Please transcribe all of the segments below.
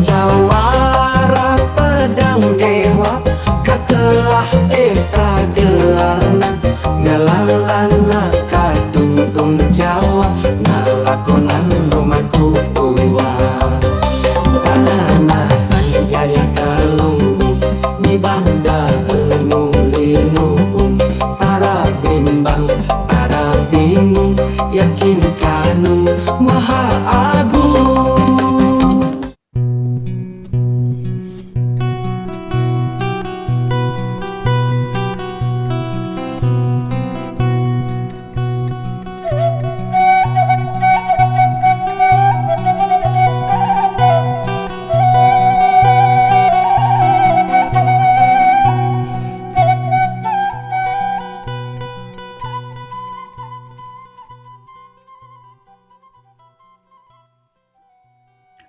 Jawara pedang dewa katelah eta delana ngalalana katungtung Jawa ngalakonan lumaku tua tanah Sanjaya kalung di banda nulilung para bimbang para bingung yakin kanu maha agung.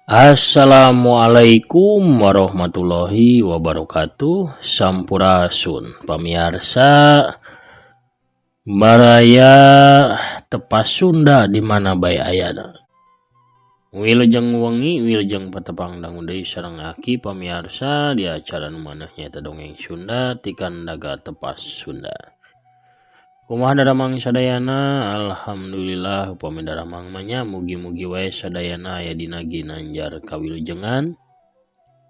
Assalamualaikum warahmatullahi wabarakatuh. Sampurasun pamirsa Baraya tepas Sunda di mana bae ayana. Wilujeng wengi wilujeng patepang dangu deui sareng aki pamirsa di acara nu maneh nyaeta dongeng Sunda ti Kandaga Tepas Sunda. Kumaha daramang sadayana? Alhamdulillah upami daramang manya mugi-mugi wae sadayana aya dina ginanjar kawilujengan.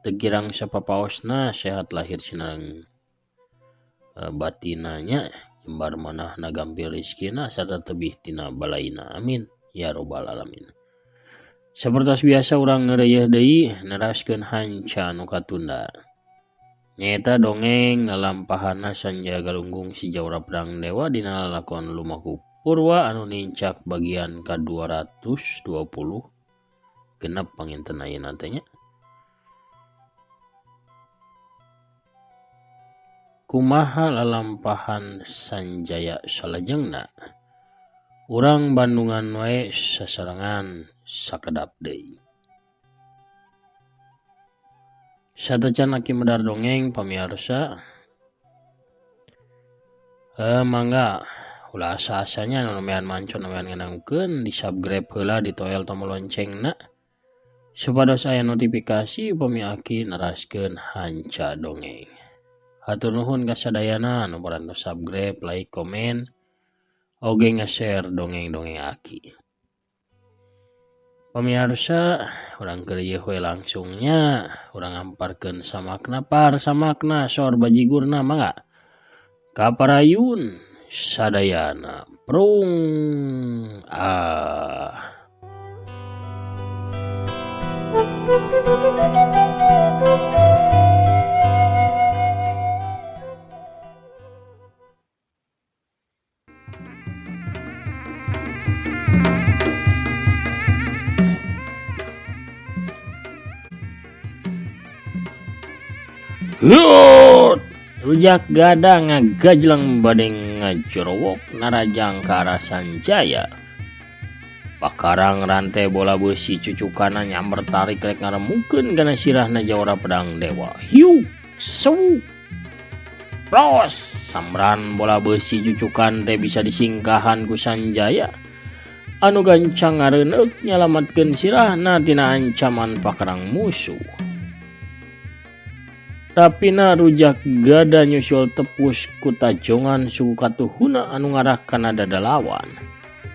Teu kirang sapapaosna sehat lahir sinareng batinanya jembar manahna gampil rezekina sarta tebih tina balaina. Amin ya robbal alamin. Sapertos biasa urang ngeureuyeuh deui neraskeun hanca nu katunda. Nyaeta dongeng lalampahanna Sanjaya Galunggung si Jawara Pedang Dewa dina lalakon lumaku Purwa anu nincak bagian ka-220 genep panginten ayeuna teh nya. Kumaha lalampahan Sanjaya salajengna? Urang Bandungan wae sasarengan sakedap deui. Satecan aki medar dongeng pamirsa. Mangga ulah asa-asanya anu namean mancon namean ngenangkeun di subscribe heula di toel tombol loncengna supados aya notifikasi upami aki neraskeun hanca dongeng. Hatur nuhun ka sadayana anu parantos subscribe, like, komen, oge nge-share dongeng-dongeng aki. Pamirsa, urang keur we langsungnya urang amparkeun samakna parsamakna sor bajigurna mangga kaparayun sadayana prung Yut! Rujak gada ngagajlang bade ngajorowok narajang ka arah Sanjaya. Pakarang rantai bola besi cucukana nyamber tarik rek ngaremukeun kana sirahna Jawara Pedang Dewa. Hiu! Sewu! Pros! Samran bola besi cucukan teh bisa disingkahan ku Sanjaya. Anu gancang ngareuneuh nyalamatkeun sirahna tina ancaman pakarang musuh. Tapina rujak gada nyusul tepus ku tajongan suku katuhuna anu ngarah kana dadalawan.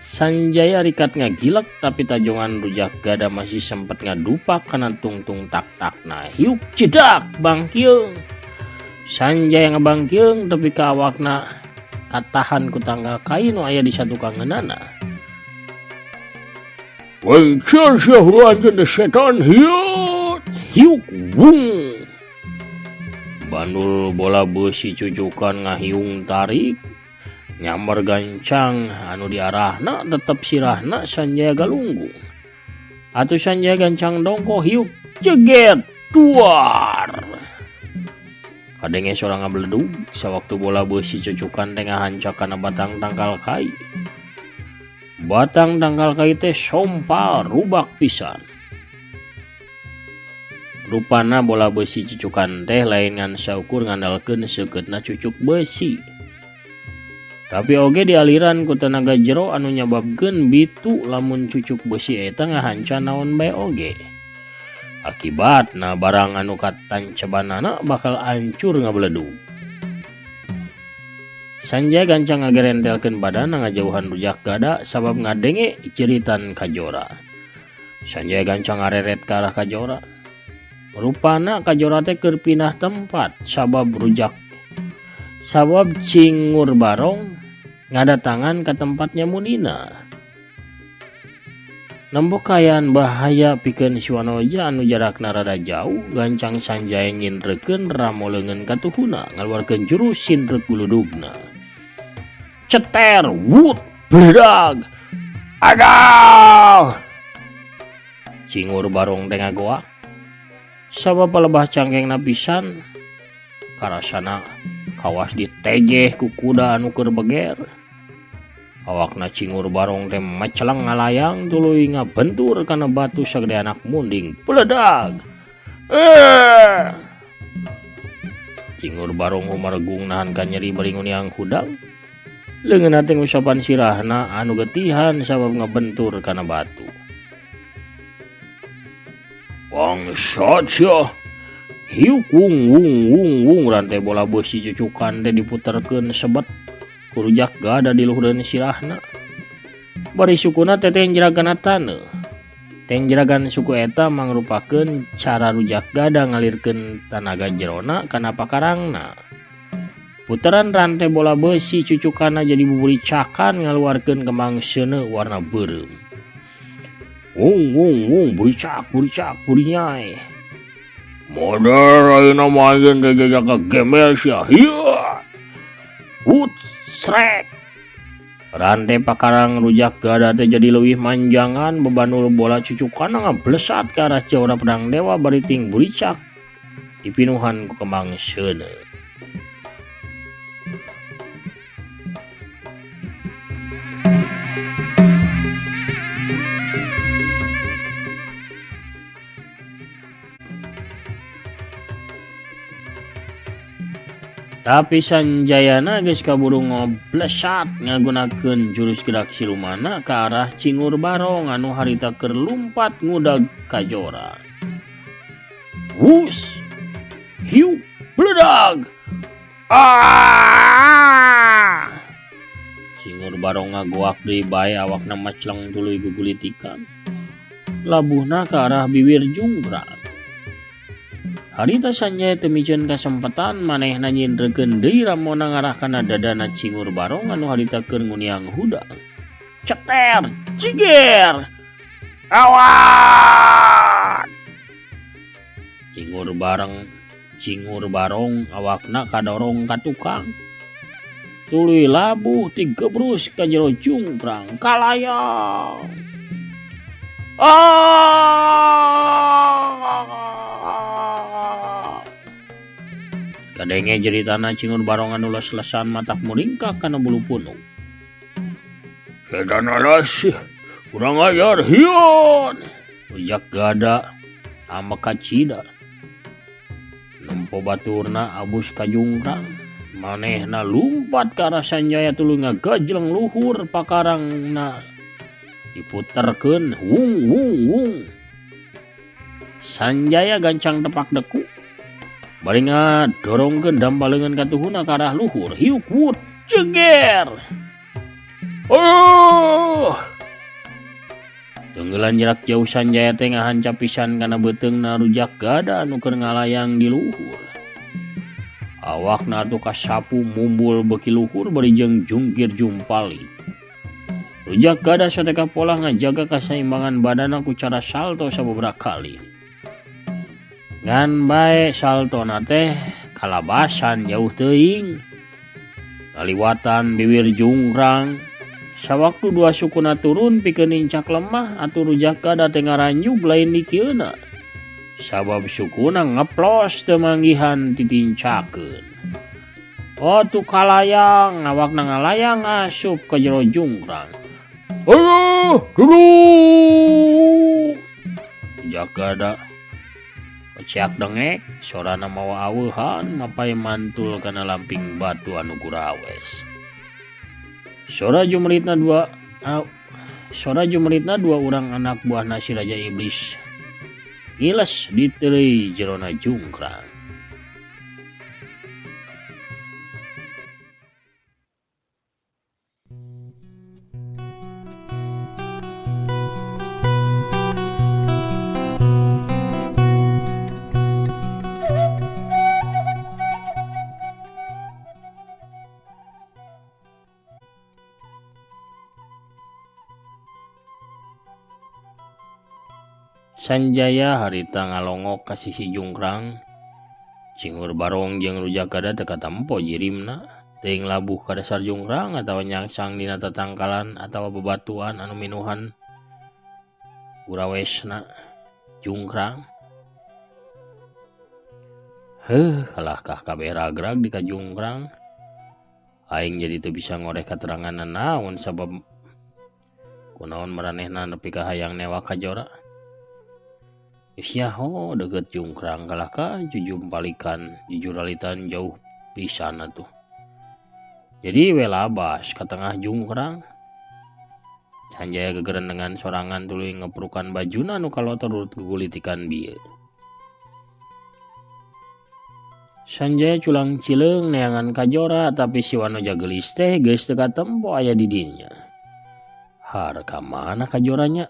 Sanjaya rikat ngagilek tapi tajongan rujak gada masih sempet ngadupak kana tungtung tak-takna. Hiuk cedak bangkiung. Sanjaya ngabangkiung tapi ka awakna katahan ku tanggal kain nu aya di satu kangeunana. Wai syahruan gede setan hiuk hiuk wung. Bandul bola besi cucukan ngahiung tarik nyamber gancang anu diarahna tetep sirahna Sanjaya Galunggung. Atuh Sanjaya gancang dongko hiuk jeget duar. Kadenge sorang ngabledug sawaktu bola besi cucukan teh ngahancak kana batang tangkal kai. Batang tangkal kai teh sompal rubak pisan. Rupana bola besi cucukan teh lain ngan saukur ngandalkeun seukeutna cucuk besi. Tapi oge di aliran ku tenaga jero anu nyababkeun bitu lamun cucuk besi eta ngahanca naon bae oge. Akibatna barang anu katancebanana bakal hancur ngabeledug. Sanjaya gancang ngagerentelkeun badan ngajauhan rujak gada sabab ngadenge ceritan Kajora. Sanjaya gancang ngareret ke arah Kajora. Rupana Kajora teh keur pindah tempat sabab Cingur Barong ngadatangan ke tempatnya Munina. Nembok kayaan bahaya pikeun si Wanoja anu jarakna rada jauh, gancang Sanjaya nyindrekeun ramoleungeun katuhuna ngaluarkeun jurus sindrek guludugna. Ceter, wut, bledag, aduh! Cingur Barong teh ngagoak. Sabab palebah cangkengna pisan, karasana kawas ditejeh ku kuda anu keur beger. Awakna Cingur Barong teh macelang ngalayang tuluy ngabentur kana batu sagede anak munding. Peledag. Cingur Barong umargung nahan ka nyeri bari nguniang hudang. Leungeunna teh usapan sirahna anu getihan sabab ngabentur kana batu. Bangsat sia. Hiu wung wung rantai bola besi cucukan teh diputerkeun sebet. Rujak gada di luhureun sirahna. Bari sukuna teh jeragan taneuh. Jeragan suku eta mangrupakeun cara rujak gada ngalirkeun tanaga jerona kana pakarangna. Puteran rantai bola besi cucukanna jadi buburicakan ngaluarkeun kembang seuneu warna beureum. Wung buricak burinyai. Modar ayeuna maen teh jaga gemer sia. Hiya. Srek. Rantai pakarang rujak gada teh jadi leuwih manjangan bebanul bola cucukan ngablesat ke arah Cawara Pedang Dewa bari ting buricak dipinuhan ku kembang seuneu. Tapi Sanjayana geus kaburu ngoblesat ngagunakeun jurus gerak silumana ke arah Cingur Barong anu harita keur lumpat ngudag Kajora. Wus! Hiu! Bledag! Cingur Barong ngagoak deui bae awakna macleng tuluy gugulitikan. Labuhna ke arah bibir Junggrang. Harita Sanjaya teu mieun kasempatan manehna nyindrekeun deui ramona ngarahkana dadana Cingur Barong anu harita keur nguniang hudang. Ceter, ciger. Awat. Cingur Barong awakna kadorong ka tukang. Tuluy labuh tigebrus ka jero Junggrang kalayang. Kadenge jeritana Cingur Barong anu les-lesan matak muringkak kana bulu punuk. Setan alas, kurang ajar hion. Rujak gada ama kacida. Nempo baturna abus ka Junggrang. Manehna lumpat ka arah Sanjaya tuluy ngagajleng luhur pakarangna. Diputerkeun wung. Sanjaya gancang tepak deku. Bari ngadorongkeun dampaleungeun katuhuna ka arah luhur. Hiuk wut ceger. Tenggelan jarak jauh Sanjaya teh ngahancap pisan kana beuteungna rujak gada anu keur ngalayang di luhur. Awakna atuh kasapu mumbul beuki luhur bari jeung jungkir jumpali. Rujak gada sateka pola ngajaga kaseimbangan badanna ku cara salto sababaraha kali. Ngan bae saltona teh kalabasan jauh teuing. Kaliwatan bibir Junggrang. Sawaktu dua sukuna turun pikeun nincak lemah atuh rujak gada teh ngaranjug lain dikieuna. Sabab sukuna ngeplos teu manggihan ditincakeun. Tu kalayang awakna ngalayang asup ka jero Junggrang. Dulu. Rujak gada keciak dengek, sorana mawa aweuhan mapai mantul kana lamping batu anu gurawes. Sora jumeritna dua urang anak buahna si Raja Iblis. ngiles di teuleui jerona jungkrang. Sanjaya harita ngalongok ka sisi jungkrang. Cingur barong jeung rujak gada teu katempo jirimna, teuing labuh ka dasar jungkrang atawa nyangsang dina tatangkalan atawa bebatuan anu minuhan urawesna jungkrang. Kalahkah kabeh ragrag di ka jungkrang. Aing jadi teu bisa ngoreh katerangan naon sabab kunaon maranehna nepi ka hayang newak kajora. Geus nyaho deukeut jungkrang kalahkah jujum palikan jujuralitan jauh pisan atuh. Jadi we labas ka tengah jungkrang. Sanjaya gegeren dengan sorangan tuluy ngeprukan bajuna anu kalotor urut gugulitikan bieu. Sanjaya culang cileung neangan kajora tapi si wanoja geulis teh geus teu katempo aya di dinya. Har ka mana kajoranya?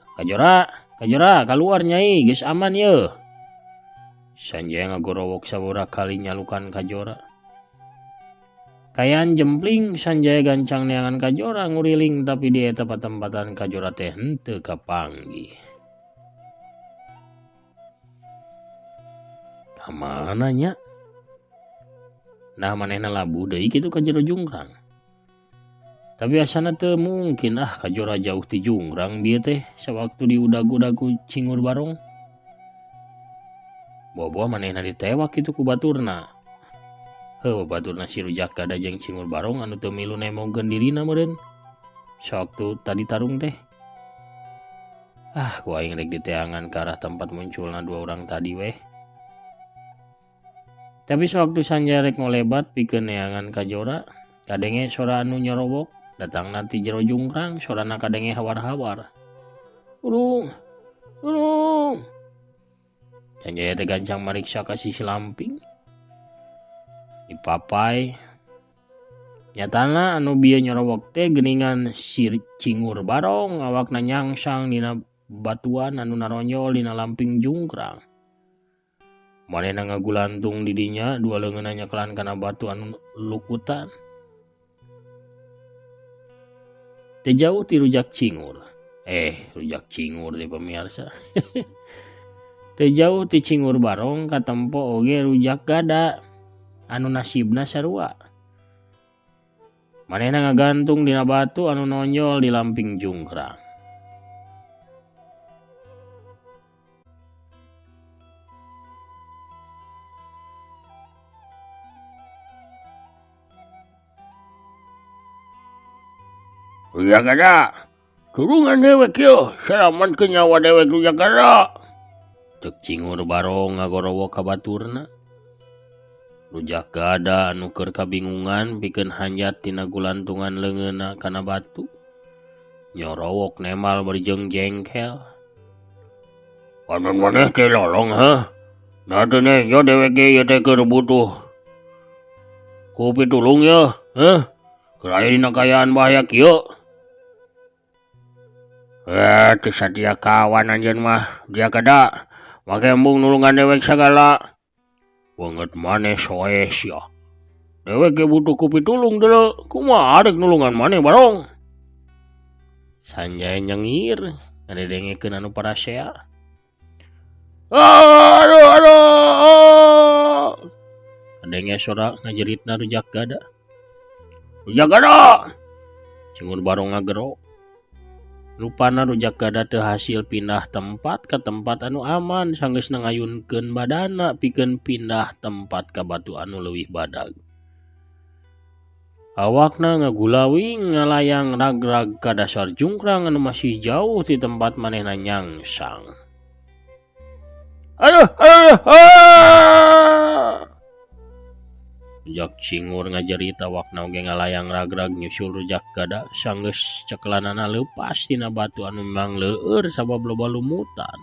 Kajora, keluar nyai, geus aman ye. Sanjaya ngagorowok sabora kali nyalukan kajora. Kayaan jempling Sanjaya gancang neangan kajora nguriling tapi di eta patempatan kajora teh henteu kapanggih. Kamana nya? Nah manehna labuh deui kitu ka jero jungkrang. Tapi asana teu mungkin kajora jauh ti jungkrang bieu teh sawaktu diudag-udag ku cingur barong. Boboh manehna ditewak kitu ku baturna. Baturna si rujak gada jeung cingur barong anu teu milu nemongkeun dirina meureun. Sawaktu tadi tarung teh. Ku aing rek diteangan ke arah tempat munculna dua orang tadi weh. Tapi sewaktu Sanjaya rek ngolebat pikeun neangan kajora, kadenge sora anu nyorobok datang nanti jero jungkrang, sorana kadenge hawar-hawar. Urung. Sanjaya teh gancang mariksa ka sisi lamping. Dipapai. Nyatana anu bieu nyorobok teh geuningan si cingur barong awakna nyangsang dina batuan anu naronyol dina lamping jungkrang. Manehna ngagulantung di dinya dua leungeunna nyekelan kana batu anu lukutan. Teu jauh ti rujak cingur. Rujak cingur di pemirsa. Teu jauh ti cingur barong katempo oge rujak gada anu nasibna sarua. Manehna ngagantung dina batu anu nonjol di lamping jungkrang. Rujak gada, turungan dewek yo, salaman ke nyawa dewek rujak gada. Cek cingur barong ngagorowo ka baturna. Rujak gada anu keur kabingungan pikeun hanjat tina gulantungan leungeunna kana batu. Nyorowok nemal berjeng jengkel. Panon maneh teh lolong Nah teh yo dewek ge ieu teh keur butuh ku pitulung ye, keur aya dina kayaan bahaya kieu. Teu sadia kawan anjeun mah, dia kada make embung nulungan dewek sagala. Banget maneh soe sia. Dewek ge butuh ku pitulung deuleu, kumaha rek nulungan maneh barong. Sanjaya nyengir, ngadedengekeun anu parasea. Aduh. Kadenge sora ngajeritna rujak gada. Rujak gada! Cingur barong ngagero. Rupana rujak gada teu hasil pindah tempat ke tempat anu aman sanggeusna ngayunkeun badana pikeun pindah tempat ka batu anu leuwih badag. Awakna ngagulawing ngalayang ragrag ka dasar jungkrang anu masih jauh ti tempat manehna nyangsang. Aduh. Rujak cingur ngajerit awakna oge ngalayang ragrag nyusul rujak gada sanggeus cekelanana leupas tina batu anu memang leueur sabab loba lumutan.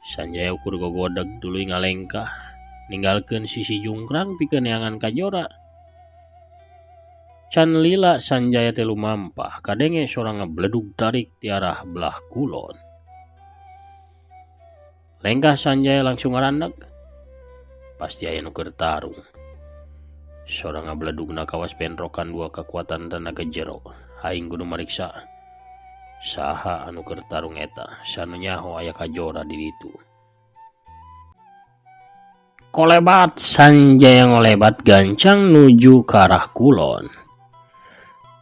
Sanjaya ukur gogodeg tuluy ngalengkah ninggalkeun sisi jungkrang pikeun neangan kajora. Can lila Sanjaya teh lumampah kadenge sorang ngabledug tarik ti arah belah kulon. Lengkah Sanjaya langsung ngarandeg. Pasti aya nu keur tarung. Sorang ngabledugna kawas penrokan dua kekuatan tenaga jero. Aing kudu mariksa saha anu keur tarung eta, sanu nyaho aya kajora di ditu. Kolebat Sanjaya ngolebat gancang nuju ke arah kulon.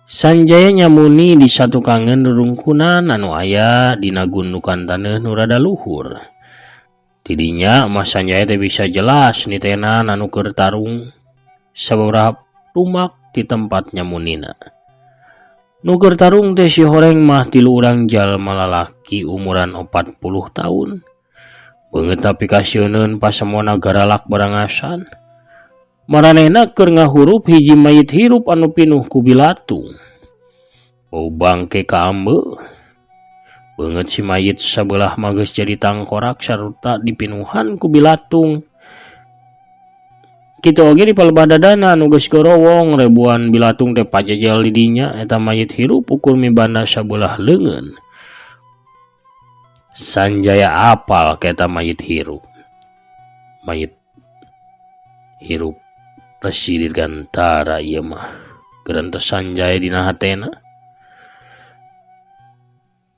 Sanjaya nyamuni di satu kangen rerungkunan anu aya dina gundukan taneuh nu rada luhur. Tidinya mah Sanjaya teh bisa jelas nitenan anu keur tarung sababaraha rumak di tempat nyamunina. Nu keur tarung teh si horeng mah 3 urang jalma lalaki umuran 40 tahun. Beungeut aplikasieun pasemona garalak barangasan. Maranehna keur ngahurup hiji mayit hirup anu pinuh ku bilatung. Bau bangke kaambe. Beungeut si mayit sabelah mah geus jadi tangkorak sarta dipinuhan ku bilatung. Kitu oge di palebadadana anu geus gorowong ribuan bilatung teh pajajal di dinya eta mayit hirup ukur mibanda sabelah leungeun. Sanjaya apal keta mayit hirup. Mayit hirup Resi Dirgantara ieu mah. Geureunteu Sanjaya dina hatena.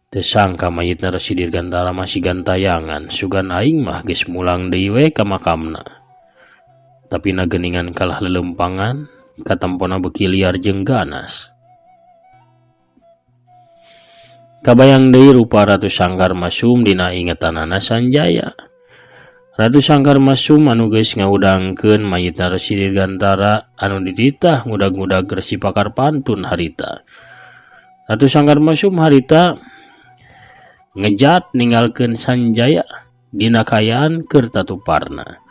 Teu sangka mayitna Resi Dirgantara masih gantayangan, sugan aing mah geus mulang deui we ka makamna. Tapi na geuningan kalah lelempangan, katampona beuki liar jeung ganas. Kabayang deui rupa Ratu Sangkar Masum dina ingetanana Sanjaya. Ratu Sangkar Masum anu geus ngaudangkeun mayitna Resi Dirgantara anu diditah ngudag-ngudag Resi Pakar Pantun harita. Ratu Sangkar Masum harita ngejat ninggalkeun Sanjaya dina kayaan keur tatuparna.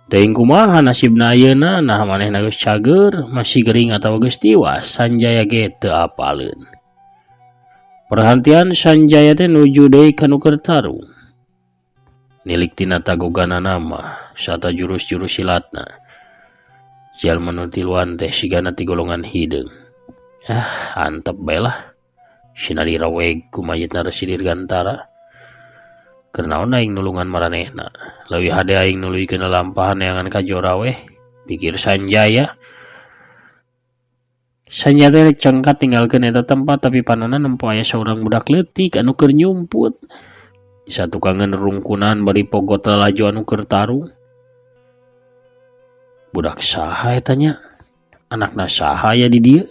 Teuing kumaha nasibna ayeuna nah manehna geus cager, masih gering atawa geus tiwas, Sanjaya ge teu apaleun. Perhatian Sanjaya teh nuju deui ka nu keur tarung. Nilik tina tagoganana mah sata jurus-jurus silatna. Jalma nu tiluan teh sigana ti golongan hideung. Antep bae lah. Sina diraweg ku mayitna Resi Dirgantara. Keur naon aing nulungan maranehna. Leuwih hade aing nuluykeun lalampahan neangan kajora weh, pikir Sanjaya. Sanjaya teh cengkat tinggalkeun eta tempat tapi panana nempo aya saurang budak leutik anu keur nyumput. Di satu kangen rungkunan bari pogot laju anu keur tarung. Budak saha eta nya? Anakna saha ya di dieu?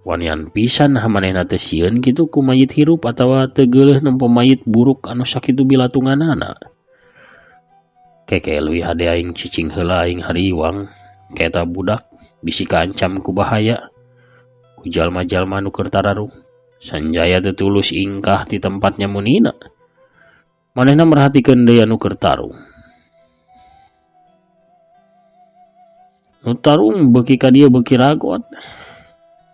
Wanian pisan manehna teh sieun kitu ku mayit hirup atawa teu geuleuh nempo mayit buruk anu sakitu bilatunganana. Keke leuwih hade aing cicing heula aing hariwang ka eta budak bisi kaancam ku bahaya ku jalma-jalma anu keur tararung. Sanjaya teu tulus ingkah di tempat nyamunina. Manehna merhatikeun deui anu keur tarung. Nu tarung beuki ka dieu beuki ragot.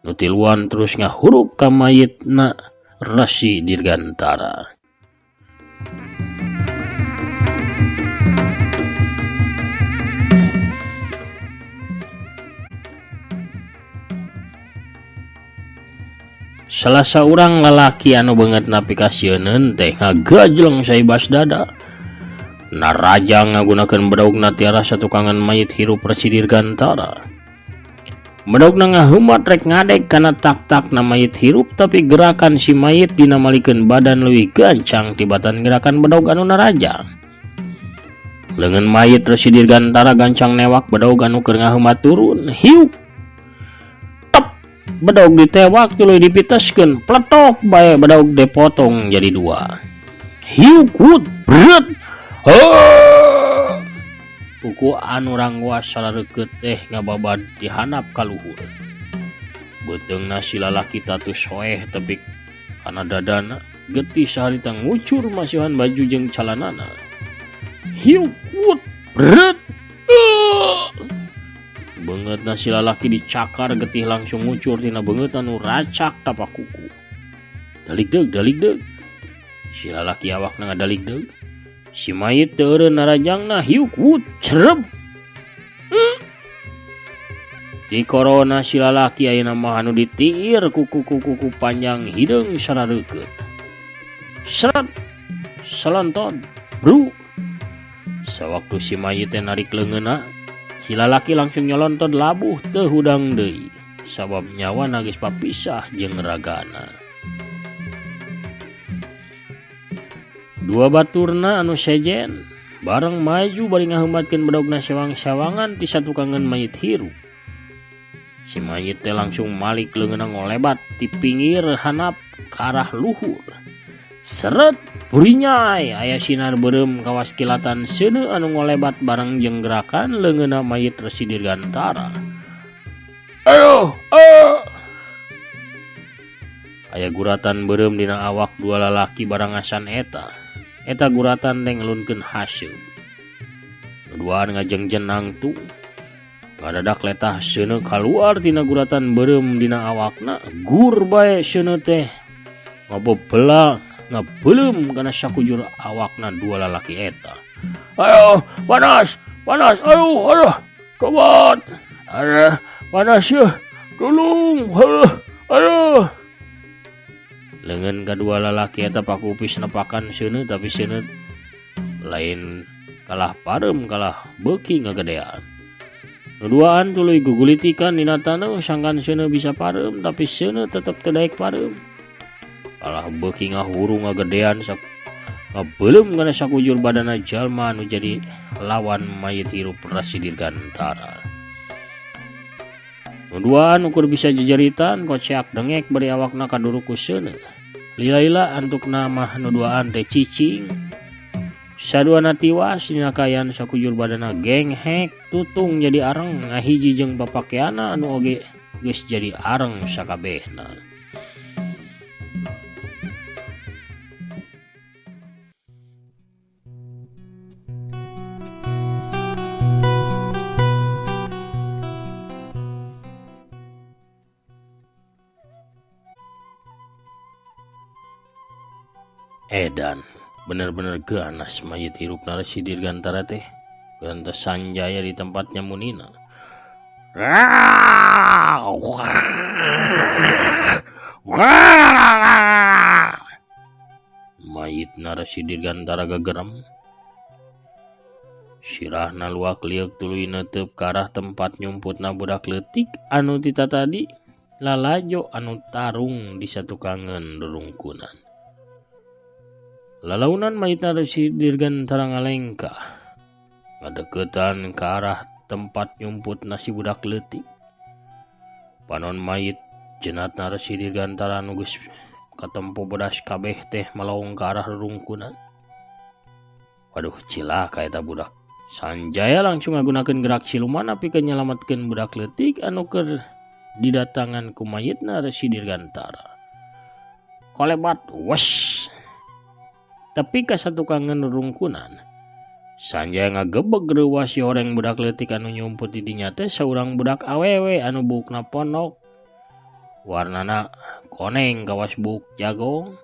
Nu tiluan terus ngahurup ka mayitna Resi Dirgantara. Salah saurang lalaki anu beungeut napikasieun teh ngagajleng saibas dada. Naraja ngagunakeun bedaugna ti arah satukangan mayit hirup Resi Dirgantara. Bedaugna ngahemat rek ngadeg kana tak-takna mayit hirup tapi gerakan si mayit dina malikeun badan leuwih gancang tibatan gerakan bedaug anu naraja. Leungeun mayit Resi Dirgantara gancang newak bedaug anu keur ngahemat turun. Hiuk. Bedaug ditewak tuluy dipiteskeun, pletok bae bedaug dipotong jadi 2. Hiuk wut bret. Puku anu rangwas salareukeut teh ngababad dihanap ka luhur. Beuteungna si lalaki tatu soeh tebik kana dadana, getih saharita ngucur masihan baju jeung calanana. Hiuk wut bret. Beungeutna si lalaki dicakar getih langsung ngucur tina beungeut anu racak tapak kuku. Dalig deug. Si lalaki awakna ngadalik deui. Si mayit teu eureun narajangna hiuk wut cerep. Di korona si lalaki ayeuna mah anu ditiir kuku panjang hideung sarareukeut. Seret selonton bru. Sawaktu si mayit teh narik leungeunna, si lalaki langsung nyolonton labuh teu hudang deui. Sabab nyawana geus papisah jeung ragana. Dua baturna anu sejen bareng maju bari ngaheumatkeun bedogna sewang-sewangan ti satukangan mayit hirup. Si mayit teh langsung malik leungeunna ngolebat ti pinggir handap ka arah luhur. Seret purinyai aya sinar beureum kawas kilatan seuneu anu ngolebat bareng jeung gerakan leungeunna mayit Resi Dirgantara. Ayo, aya guratan beureum dina awak dua lalaki barangasan eta. Eta guratan teh ngelunkeun haseum. Duaan ngajengjen nangtung. Ngadadak letah seuneu kaluar tina guratan beureum dina awakna. Gur bae seuneu teh ngabebelang ngabeulem kana sakujur awakna dua lalaki eta. Ayo, panas, aduh, tobat. Ada panas ya, tolong, aduh. Leungeun kadua lalaki eta pakupis nepakan seuneu tapi seuneu lain kalah pareum kalah beuki ngagedean. Nuduaan tuluy gugulitikan dina taneuh sangkan seuneu bisa pareum tapi seuneu tetep teu daek pareum. Kalah beuki ngahuru ngagedean ngabeulem kana sakujur badana jalma anu jadi lawan mayit hirup Resi Dirgantara. Nuduaan ukur bisa jejeritan koceak dengek bari awakna kaduru ku seuneu. Lila-lila antukna mah nuduaan teh cicing. Saduana tiwas dina kayan sakujur badana genghek tutung jadi areng ngahiji jeung papakeana anu oge geus jadi areng sakabehna. Edan bener-bener ganas mayit hirupna Resi Dirgantara teh. Geuntes sanjaya di tempatnya munina. Mayitna Resi Dirgantara gagerem. Sirahna luak liuk tuluy neuteup ka arah tempat nyumputna budak leutik anu tita tadi lalajo anu tarung di satukangan rerungkunan. Lalaunan mayitna Resi Dirgantara ngalengkah ngadeuketan ke arah tempat nyumput nasi budak leutik. Panon mayit jenatna Resi Dirgantara anu geus katempo bedas kabeh teh malaung ke arah rerungkunan. Waduh cilaka eta budak. Sanjaya langsung ngagunakeun gerak siluman pikeun nyalametkeun budak leutik anu keur didatangan ku mayitna Resi Dirgantara. Kolebat wes. Tapi ka satukangan rerungkunan Sanjaya ngagebeg reuwas si horeng budak leutik anu nyumput di dinya teh saurang budak awewe anu buukna pondok. Warnana koneng kawas buuk jagong.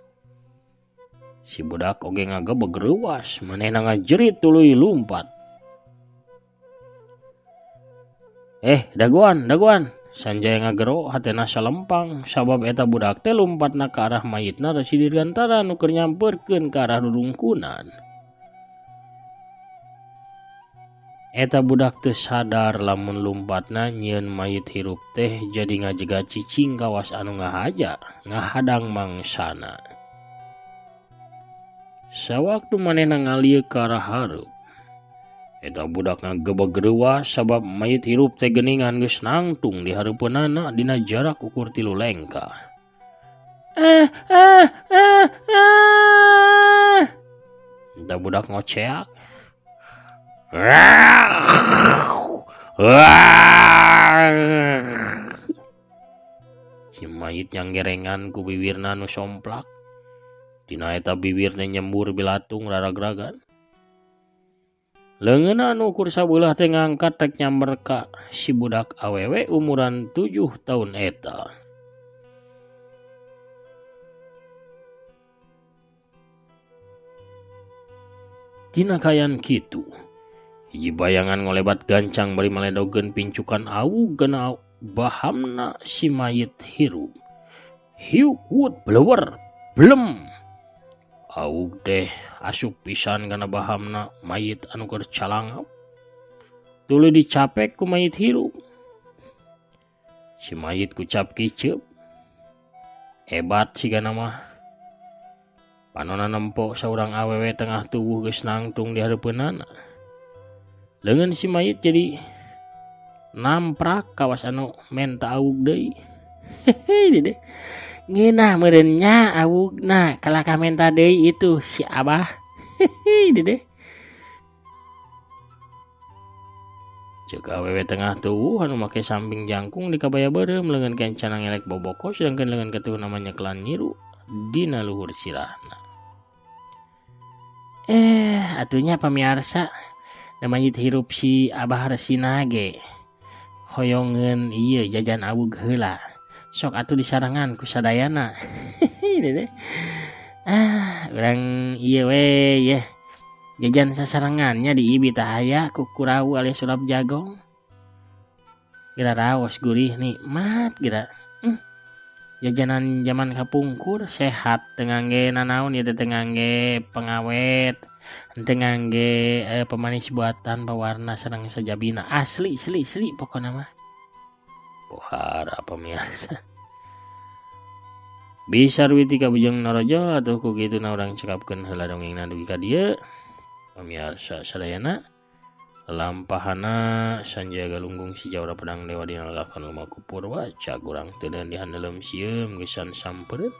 Si budak oge ngagebeg reuwas manehna ngajerit tuluy lumpat. Daguan. Sanjaya ngagero hatena salempang sabab eta budak teh lumpatna ka arah mayitna Resi Dirgantara anu keur nyampeurkeun ka arah rerungkunan. Eta budak teu sadar lamun lumpatna nyieun mayit hirup teh jadi ngajega cicing kawas anu ngahaja ngahadang mangsana. Sawaktu manehna ngalieu ka arah hareup, eta budak ngagebeg reuwas sabab mayit hirup teh geuningan geus nangtung di hareupeunana dina jarak ukur 3 lengkah. Eta budak ngoceak. Si mayit nyanggerengan ku bibirna nu somplak. Dina eta bibirna nyembur bilatung rarag-ragan. Leungeunna anu ukur sabeulah teh ngangkat rek nyamber ka si budak awewe umuran 7 tahun eta. Tina kayan kitu hiji bayangan ngolebat gancang bari maledogeun pincukan awug kana bahamna si mayit hirup. Hiuk wut blewer blem. Awug teh asup pisan kana bahamna mayit anu keur calangap. Tuluy dicapek ku mayit hirup. Si mayit kucap kiceup. Hebat sigana mah. Panonna nempo saurang awewe tengah tubuh geus nangtung di hareupeunana. Leungeun si mayit jadi namprak kawas anu menta awug deui. Hehehe. Ngeunah meureun nya awugna kalaka menta deui itu si Abah. Hehehe. Ceuk awewe tengah tubuh anu make samping jangkung di kabaya beureum leungeun kencan ngelek boboko sedangkeun leungeun katuh namanya kelan nyiru dina luhur sirahna. Atunya pamirsa namanya hirup si Abah Resina ge hoyongeun ieu jajan awug heula. Sok atuh disarangan ku sadayana. Urang ieu we ya. Jajan sasarangannya di ibi tah aya ku kurau alias sulap jagong. Gira raos gurih nikmat gira. Jajanan zaman kapungkur sehat teu ngangge nanaon ieu teh ngangge pengawet, teu ngangge pemanis buatan pewarna sareng sajabina. Asli pokona mah. Pohara pamirsa. Bisa ruwiti ka Bujang Narojol atuh ku kituna urang cekapkeun heula dongengna dugi ka dieu. Pamirsa sadayana lampahana Sanjaya Galunggung si Jawara Pedang Dewa dina lalapan lumaku purwa cak urang teu deun dihandelem sieum geusan sampereun.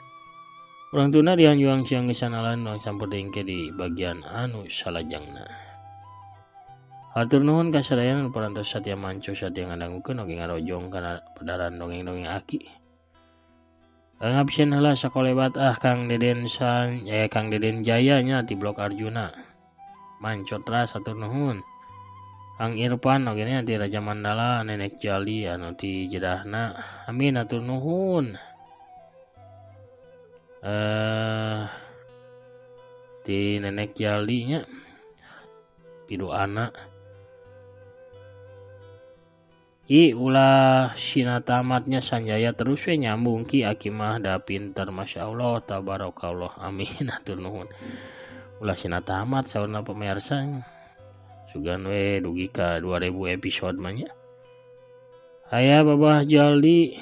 Urang tuna dihanjuang siang geusan alan urang samper deung ke di bagian anu salajengna. Hatur nuhun ka sadayana nu parantos satya manco satya ngadangukeun oge ngarojong kana pedaran dongeng-dongeng aki. Kang absen heula sakolebat Kang Deden Kang Deden Jaya nya ti Blok Arjuna. Mancot ras hatur nuhun. Kang Irfan oge nya ti Raja Mandala Nenek Jali anu ti jedahna. Amin hatur nuhun. Ti Nenek Jali nya pidoana. Ki ulah sina tamatnya Sanjaya terus we nyambung ki aki mah da pinter masyaallah tabarakallah amin hatur nuhun. Ulah sina tamat saurna pamirsa. Sugan we dugi ka 2000 episode mah nya. Aya Babah Jaldi,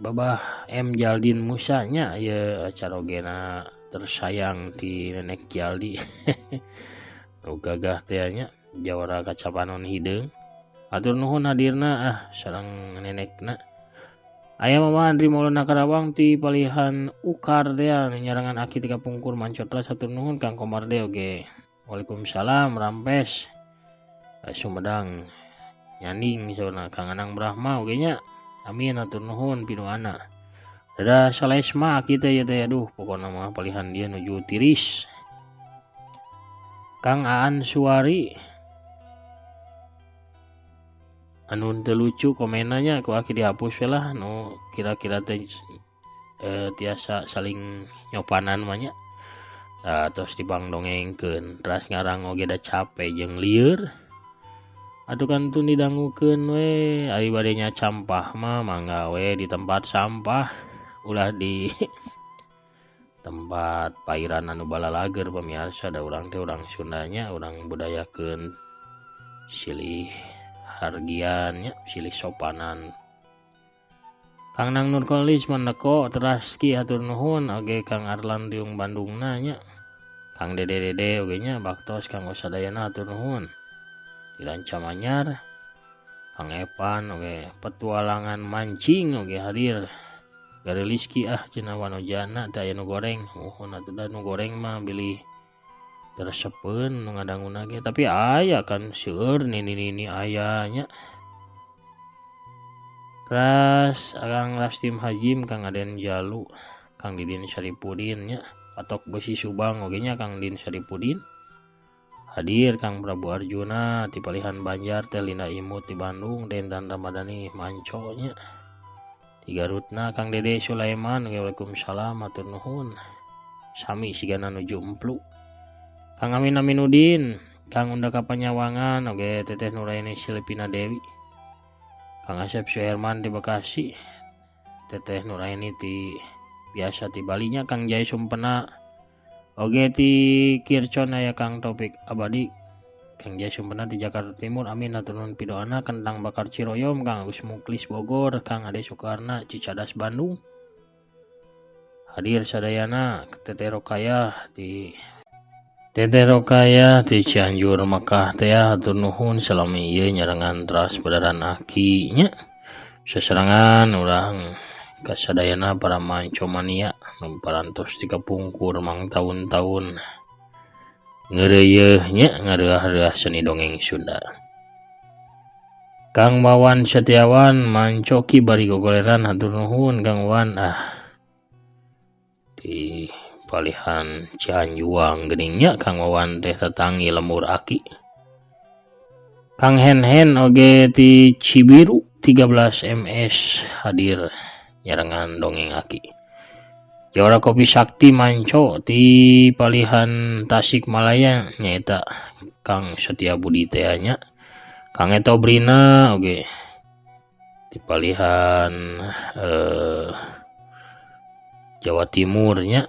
Babah M Jaldin Musa nya ieu acarogena tersayang ti Nenek Jaldi. Nu gagah teh nya Jawara Kacapanon Hideung. Atur nuhun hadirna sareng nenekna. Aya Mama Andri Maulana Karawang ti palihan ukar teh nyarangan aki ti kapungkur mancot ras atur nuhun Kang Komar de oge. Waalaikumsalam Rampes. Sumedang nyaning saurna Kang Anang Brahma oge nya. Amin atur nuhun pinuana. Dadah Salesma aki teh ya teh aduh pokona mah palihan dia nuju tiris. Kang Aan Suwari anu teu lucu komenanya ku aki dihapus we lah nu kira-kira teh tiasa saling nyopanan mah nya. Terus dibang dongengkeun teras ngarang oge da capek jeung lieur. Atuh kantun didangukeun we ari bade nya campah mah mangga we di tempat sampah ulah di tempat pairan anu balalager pamirsa da urang teh urang Sundanya urang budayakeun silih hargiannya silih sopanan. Kang Nang Nurkolis Mandeko teras ki hatur nuhun oge Kang Arlandiung Bandungna nya. Kang Dede oge nya baktos kanggo sadayana hatur nuhun. Diranca Manyar Kang Evan oge petualangan mancing oge hadir. Gareliski cenah wanojana teh aya nu goreng. Nuhun atuh da nu goreng mah bilih teresepeun nu ngadanguna ge tapi aya kan seueur nini ayanya. Ras Kang Rastim Hajim Kang Aden Jalu Kang Didin Syaripudin nya patok besi Subang oge nya Kang Din Syaripudin. Hadir Kang Prabu Arjuna ti palihan Banjar teh Linda Imut ti Bandung Dendan Ramadhani Manco nya. Ti Garutna Kang Dede Sulaiman Waalaikumsalam hatur nuhun. Sami sigana nuju emplu. Kang Amin Aminuddin, Kang Unda Kapanyawangan, oge Teteh Nuraini Silvina Dewi, Kang Asep Suherman di Bekasi, Teteh Nuraini ti biasa ti Balinya, Kang Jai Sumpena, oge ti Kircon aya Kang Taufik Abadi, Kang Jai Sumpena di Jakarta Timur, amin hatur nuhun pidoana. Kentang Bakar Ciroyom, Kang Agus Muklis Bogor, Kang Ade Sukarna Cicadas Bandung. Hadir sadayana Teteh Rokaya di Cianjur Mekah teh hatur nuhun salami ieu nyarengan teras bedaran akinya. Saserangan urang kasadayana para mancomania nu parantos ti kapungkur mang tahun-tahun ngeureuy nya ngareah-reah seni dongeng Sunda. Kang Wawan Setiawan mancoki bari gogoleran hatur nuhun Kang Wawan di palihan Cianjuang geningnya Kang Wawan teh tatangi lemur aki. Kang Hen oge ti Cibiru 13 MS hadir nyarengan dongeng aki. Jawara Kopi Sakti manco ti palihan Tasikmalaya nyaeta Kang Setia Budi teh nya. Kang Eto Brina oge ti palihan Jawa Timur nya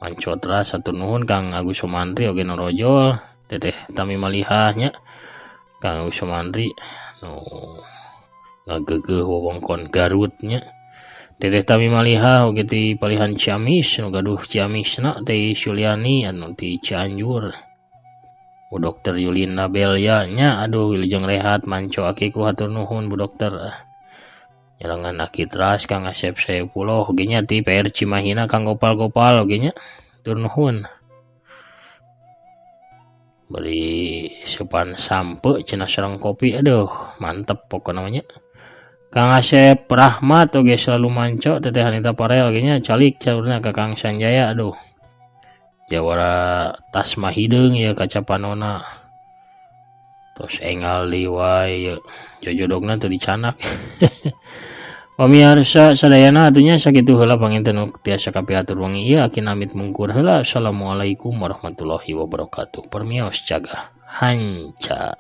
manco teras hatur nuhun Kang Agus Sumantri oge Norojo, Teteh Tami Malihah nya Kang Agus Sumantri nu ngageugeuh wewengkon Garut nya. Teteh Tami Malihah oge ti palihan Ciamis nu gaduh Ciamisna Teh Suliani anu ti Cianjur. Bu Dokter Yulina Belia nya aduh wilujeng rehat manco akiku hatur nuhun Bu Dokter. Nyarangan aki teras Kang Asep Saepullah oge nya ti PR Cimahina Kang Gopal oge nya hatur nuhun. Beri sepan sampe cenah sareng kopi aduh mantep pokona nya. Kang Asep Rahmat oge selalu manco. Teteh Hanita Parel oge nya calik caurna ka Kang Sanjaya aduh. Jawara Tasma hideung ya kacapanona. Terus engal liwai ya jojodogna teu dicanak. Pamirsa sadayana atunya sakitu heula panginten tiasa kapiatur wengi ieu aki namit mungkur heula. Assalamualaikum warahmatullahi wabarakatuh. Permios jaga hanca.